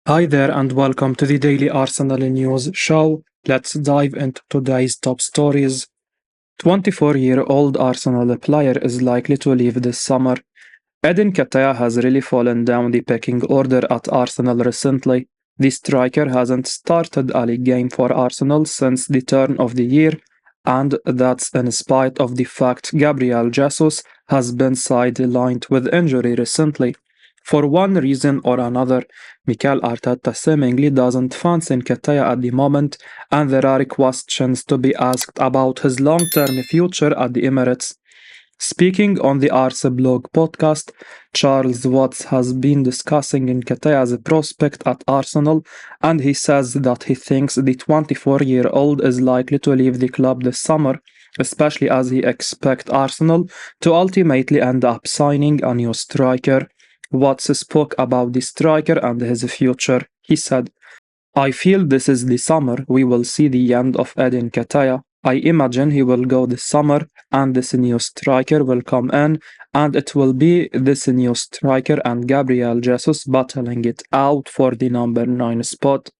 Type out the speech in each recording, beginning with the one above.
Hi there and welcome to the Daily Arsenal News Show. Let's dive into today's top stories. 24-year-old Arsenal player is likely to leave this summer. Nketiah has really fallen down the pecking order at Arsenal recently. The striker hasn't started a league game for Arsenal since the turn of the year, and that's in spite of the fact Gabriel Jesus has been sidelined with injury recently. For one reason or another, Mikel Arteta seemingly doesn't fancy Nketiah at the moment, and there are questions to be asked about his long-term future at the Emirates. Speaking on the Arse blog podcast, Charles Watts has been discussing Nketiah as a prospect at Arsenal, and he says that he thinks the 24-year-old is likely to leave the club this summer, especially as he expects Arsenal to ultimately end up signing a new striker. Watts spoke about the striker and his future. He said, I feel this is the summer we will see the end of Nketiah. I imagine he will go this summer and this new striker will come in and it will be this new striker and Gabriel Jesus battling it out for the number 9 spot.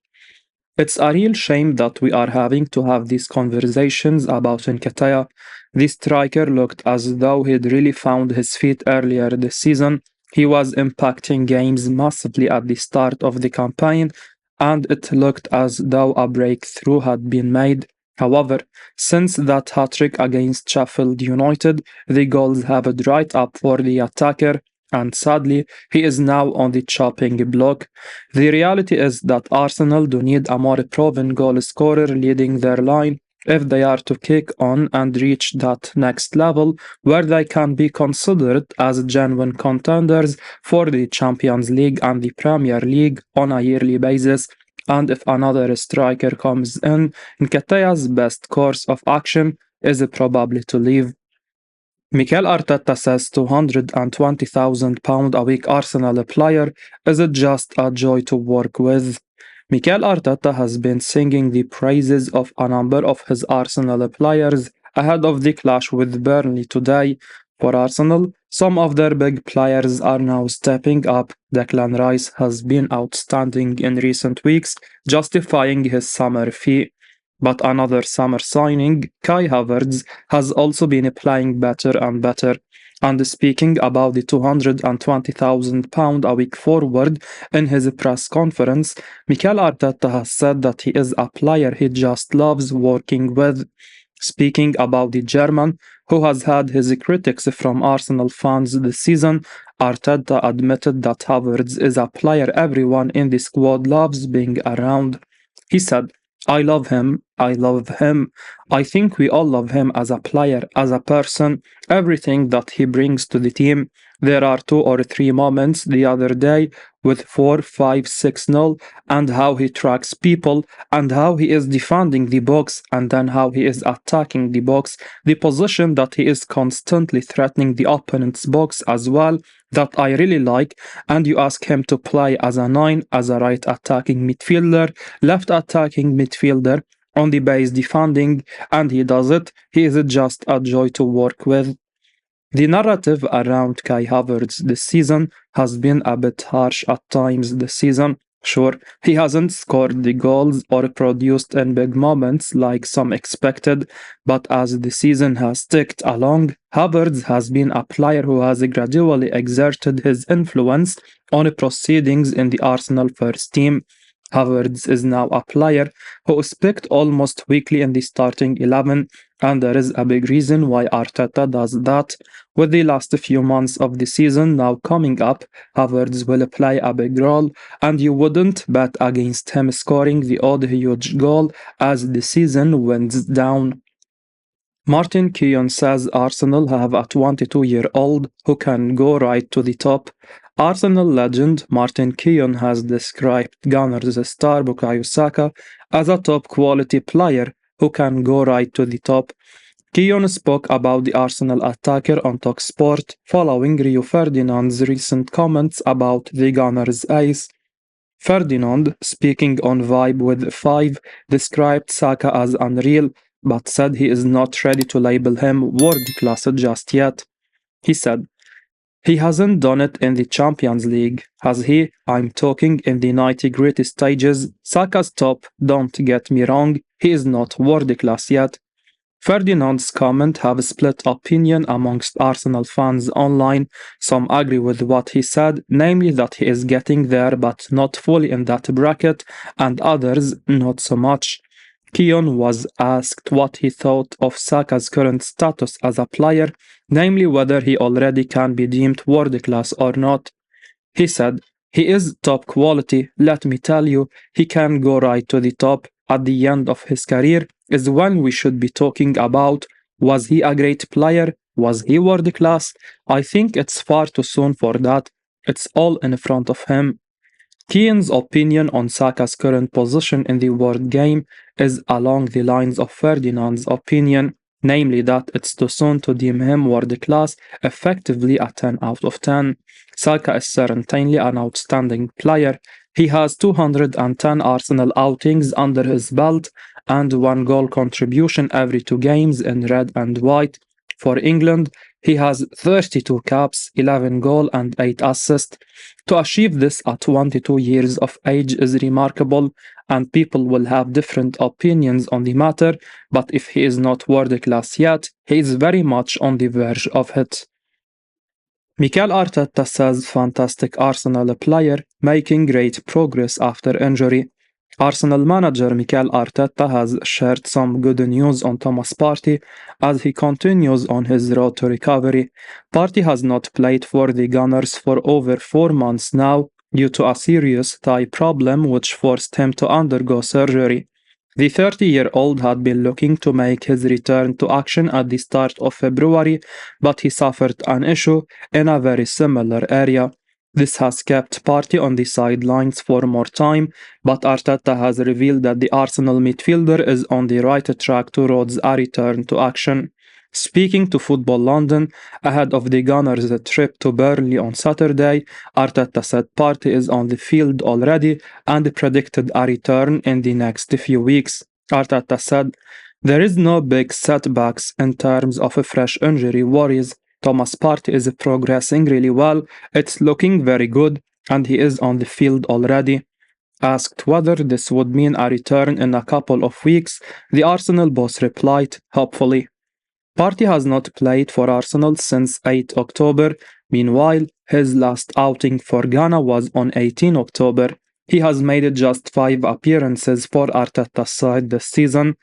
It's a real shame that we are having to have these conversations about Nketiah. The striker looked as though he'd really found his feet earlier this season. He was impacting games massively at the start of the campaign, and it looked as though a breakthrough had been made. However, since that hat-trick against Sheffield United, the goals have dried up for the attacker, and sadly, he is now on the chopping block. The reality is that Arsenal do need a more proven goal scorer leading their line if they are to kick on and reach that next level where they can be considered as genuine contenders for the Champions League and the Premier League on a yearly basis. And if another striker comes in, Nketiah's best course of action is probably to leave. Mikel Arteta says £220,000 a week Arsenal player is just a joy to work with. Mikel Arteta has been singing the praises of a number of his Arsenal players ahead of the clash with Burnley today. For Arsenal, some of their big players are now stepping up. Declan Rice has been outstanding in recent weeks, justifying his summer fee. But another summer signing, Kai Havertz, has also been playing better and better. And speaking about the £220,000 a week forward in his press conference, Mikel Arteta has said that he is a player he just loves working with. Speaking about the German, who has had his critics from Arsenal fans this season, Arteta admitted that Havertz is a player everyone in the squad loves being around. He said, I love him. I love him. I think we all love him as a player, as a person, everything that he brings to the team. There are 2 or 3 moments the other day with 4, 5, 6-0 and how he tracks people and how he is defending the box and then how he is attacking the box, the position that he is constantly threatening the opponent's box as well, that I really like. And you ask him to play as a 9, as a right attacking midfielder, left attacking midfielder, on the base defending, and he does it. He is just a joy to work with. The narrative around Kai Havertz this season has been a bit harsh at times this season. Sure, he hasn't scored the goals or produced in big moments like some expected, but as the season has ticked along, Havertz has been a player who has gradually exerted his influence on proceedings in the Arsenal first team. Havertz is now a player who is picked almost weekly in the starting 11, and there is a big reason why Arteta does that. With the last few months of the season now coming up, Havertz will play a big role, and you wouldn't bet against him scoring the odd huge goal as the season winds down. Martin Keown says Arsenal have a 22-year-old who can go right to the top. Arsenal legend Martin Keown has described Gunners' star Bukayo Saka as a top-quality player who can go right to the top. Keon spoke about the Arsenal attacker on talkSPORT following Rio Ferdinand's recent comments about the Gunners' ace. Ferdinand, speaking on Vibe with 5, described Saka as unreal, but said he is not ready to label him world class just yet. He said, He hasn't done it in the Champions League, has he? I'm talking in the 90-gritty stages. Saka's top, don't get me wrong, he is not world class yet. Ferdinand's comment have split opinion amongst Arsenal fans online. Some agree with what he said, namely that he is getting there but not fully in that bracket, and others not so much. Keon was asked what he thought of Saka's current status as a player, namely whether he already can be deemed world class or not. He said, he is top quality, let me tell you, he can go right to the top. At the end of his career is when we should be talking about, was he a great player? Was he world class? I think it's far too soon for that. It's all in front of him. Kean's opinion on Saka's current position in the world game is along the lines of Ferdinand's opinion, namely that it's too soon to deem him world class, effectively a 10 out of 10. Saka is certainly an outstanding player. He has 210 Arsenal outings under his belt and one goal contribution every 2 games in red and white. For England, he has 32 caps, 11 goals and 8 assists. To achieve this at 22 years of age is remarkable, and people will have different opinions on the matter, but if he is not world class yet, he is very much on the verge of it. Mikel Arteta says fantastic Arsenal player making great progress after injury. Arsenal manager Mikel Arteta has shared some good news on Thomas Partey as he continues on his road to recovery. Partey has not played for the Gunners for over 4 months now due to a serious thigh problem which forced him to undergo surgery. The 30-year-old had been looking to make his return to action at the start of February, but he suffered an issue in a very similar area. This has kept Partey on the sidelines for more time, but Arteta has revealed that the Arsenal midfielder is on the right track towards a return to action. Speaking to Football London ahead of the Gunners' trip to Burnley on Saturday, Arteta said Partey is on the field already and predicted a return in the next few weeks. Arteta said, "There is no big setbacks in terms of fresh injury worries. Thomas Partey is progressing really well, it's looking very good, and he is on the field already." Asked whether this would mean a return in a couple of weeks, the Arsenal boss replied, "Hopefully." Partey has not played for Arsenal since 8 October. Meanwhile, his last outing for Ghana was on 18 October. He has made just 5 appearances for Arteta's side this season.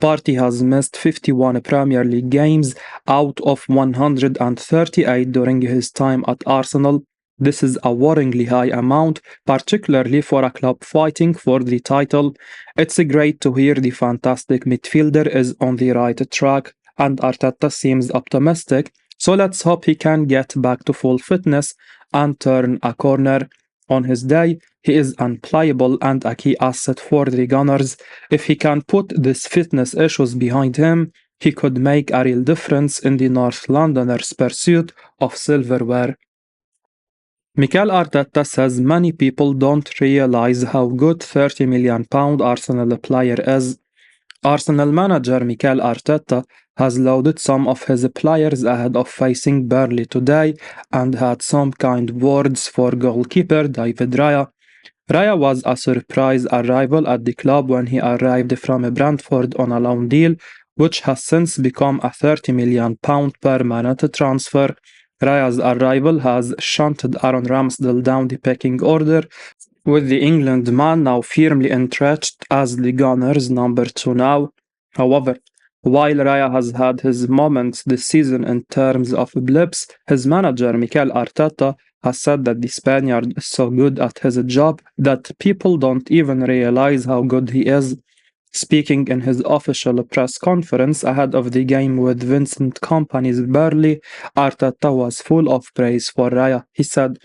Partey has missed 51 Premier League games out of 138 during his time at Arsenal. This is a worryingly high amount, particularly for a club fighting for the title. It's great to hear the fantastic midfielder is on the right track, and Arteta seems optimistic, so let's hope he can get back to full fitness and turn a corner. On his day, he is unplayable and a key asset for the Gunners. If he can put these fitness issues behind him, he could make a real difference in the North Londoners' pursuit of silverware. Mikel Arteta says many people don't realize how good £30 million Arsenal player is. Arsenal manager Mikel Arteta has lauded some of his players ahead of facing Burnley today and had some kind words for goalkeeper David Raya. Raya was a surprise arrival at the club when he arrived from Brentford on a loan deal, which has since become a £30 million permanent transfer. Raya's arrival has shunted Aaron Ramsdale down the pecking order, with the England man now firmly entrenched as the Gunners' number 2 now. However, while Raya has had his moments this season in terms of blips, his manager Mikel Arteta has said that the Spaniard is so good at his job that people don't even realize how good he is. Speaking in his official press conference ahead of the game with Vincent Kompany's Burnley, Arteta was full of praise for Raya. He said,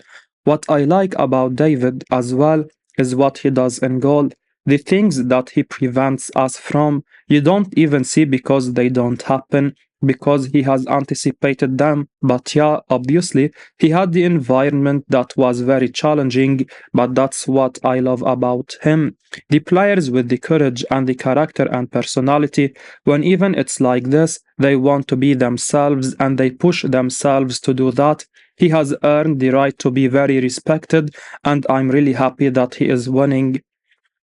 "What I like about David as well is what he does in goal. The things that he prevents us from, you don't even see because they don't happen, because he has anticipated them. But yeah, obviously, he had the environment that was very challenging, but that's what I love about him. The players with the courage and the character and personality, when even it's like this, they want to be themselves and they push themselves to do that. He has earned the right to be very respected, and I'm really happy that he is winning.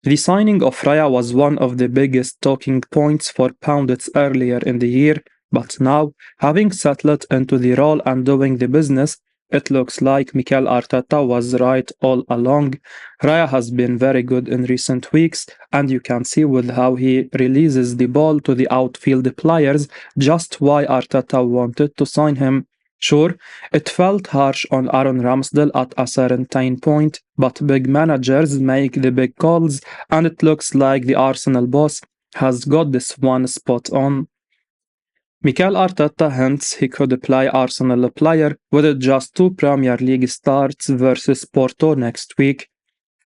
The signing of Raya was one of the biggest talking points for Pundits earlier in the year, but now, having settled into the role and doing the business, it looks like Mikel Arteta was right all along. Raya has been very good in recent weeks, and you can see with how he releases the ball to the outfield players just why Arteta wanted to sign him. Sure, it felt harsh on Aaron Ramsdale at a certain point, but big managers make the big calls, and it looks like the Arsenal boss has got this one spot on. Mikel Arteta hints he could play Arsenal player with just two Premier League starts versus Porto next week.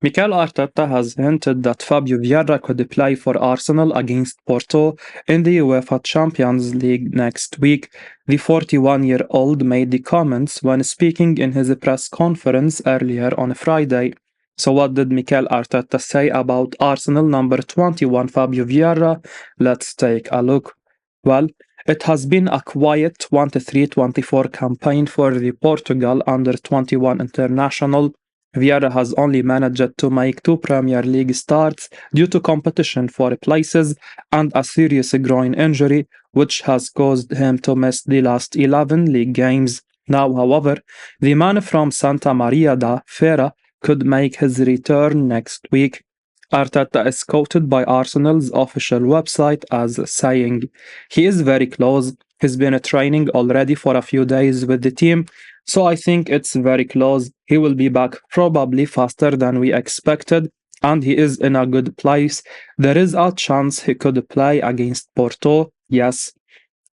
Mikel Arteta has hinted that Fabio Vieira could play for Arsenal against Porto in the UEFA Champions League next week. The 41-year-old made the comments when speaking in his press conference earlier on Friday. So what did Mikel Arteta say about Arsenal number 21 Fabio Vieira? Let's take a look. Well, it has been a quiet 23-24 campaign for the Portugal under 21 international. Vieira has only managed to make two Premier League starts due to competition for places and a serious groin injury, which has caused him to miss the last 11 league games. Now, however, the man from Santa Maria da Feira could make his return next week. Arteta is quoted by Arsenal's official website as saying, "He is very close. He's been training already for a few days with the team, so I think it's very close. He will be back probably faster than we expected, and he is in a good place. There is a chance he could play against Porto, yes."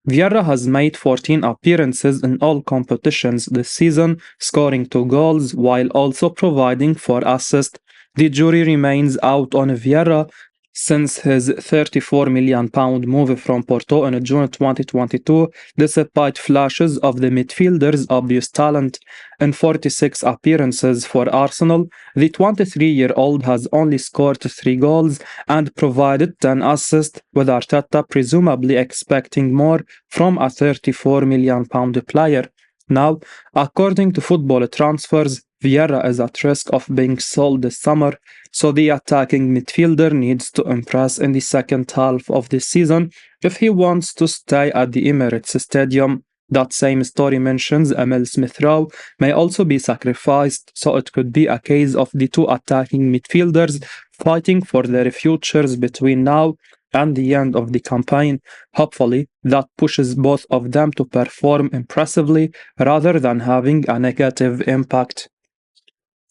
Vieira has made 14 appearances in all competitions this season, scoring 2 goals while also providing 4 assists. The jury remains out on Vieira since his £34 million move from Porto in June 2022, despite flashes of the midfielder's obvious talent. In 46 appearances for Arsenal, the 23-year-old has only scored 3 goals and provided 10 assists, with Arteta presumably expecting more from a £34 million player. Now, according to Football Transfers, Vieira is at risk of being sold this summer, so the attacking midfielder needs to impress in the second half of the season if he wants to stay at the Emirates Stadium. That same story mentions Emil Smith-Rowe may also be sacrificed, so it could be a case of the two attacking midfielders fighting for their futures between now and the end of the campaign. Hopefully, that pushes both of them to perform impressively rather than having a negative impact.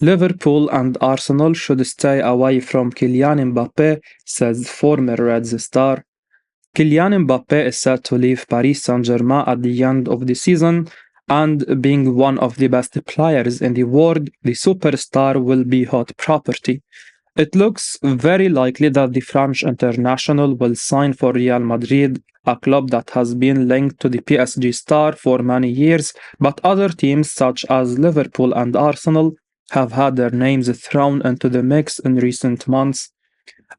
Liverpool and Arsenal should stay away from Kylian Mbappe, says former Reds star. Kylian Mbappe is set to leave Paris Saint-Germain at the end of the season, and being one of the best players in the world, the superstar will be hot property. It looks very likely that the French international will sign for Real Madrid, a club that has been linked to the PSG star for many years, but other teams such as Liverpool and Arsenal have had their names thrown into the mix in recent months.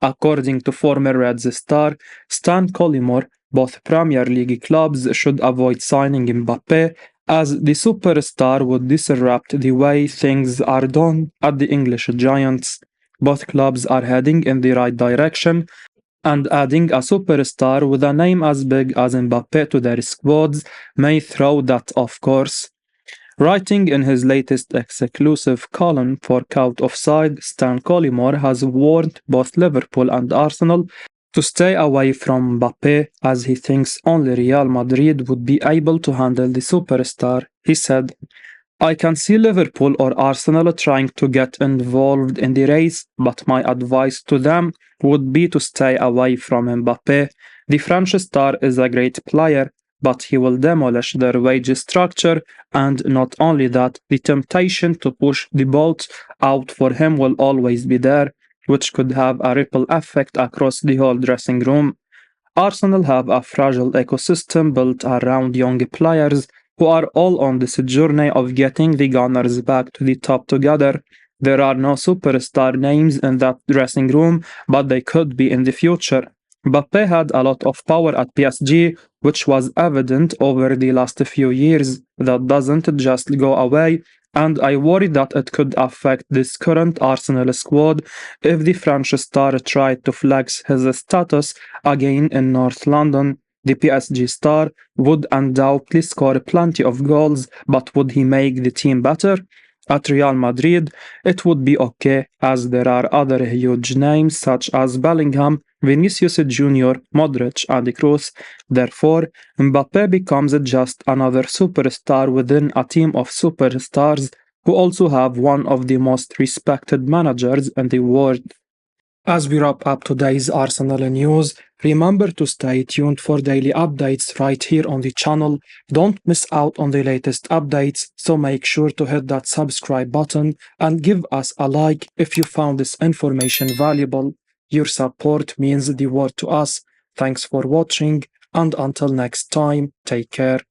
According to former Reds star Stan Collymore, both Premier League clubs should avoid signing Mbappe, as the superstar would disrupt the way things are done at the English Giants. Both clubs are heading in the right direction, and adding a superstar with a name as big as Mbappe to their squads may throw that off course. Writing in his latest exclusive column for Count Offside, Stan Collymore has warned both Liverpool and Arsenal to stay away from Mbappe, as he thinks only Real Madrid would be able to handle the superstar. He said, "I can see Liverpool or Arsenal trying to get involved in the race, but my advice to them would be to stay away from Mbappe. The French star is a great player, but he will demolish their wage structure, and not only that, the temptation to push the boat out for him will always be there, which could have a ripple effect across the whole dressing room. Arsenal have a fragile ecosystem built around young players who are all on this journey of getting the Gunners back to the top together. There are no superstar names in that dressing room, but they could be in the future." Mbappe had a lot of power at PSG, which was evident over the last few years. That doesn't just go away, and I worry that it could affect this current Arsenal squad if the French star tried to flex his status again in North London. The PSG star would undoubtedly score plenty of goals, but would he make the team better? At Real Madrid, it would be okay, as there are other huge names such as Bellingham, Vinicius Jr., Modric, and Kroos. Therefore, Mbappe becomes just another superstar within a team of superstars who also have one of the most respected managers in the world. As we wrap up today's Arsenal news, remember to stay tuned for daily updates right here on the channel. Don't miss out on the latest updates, so make sure to hit that subscribe button and give us a like if you found this information valuable. Your support means the world to us. Thanks for watching, and until next time, take care.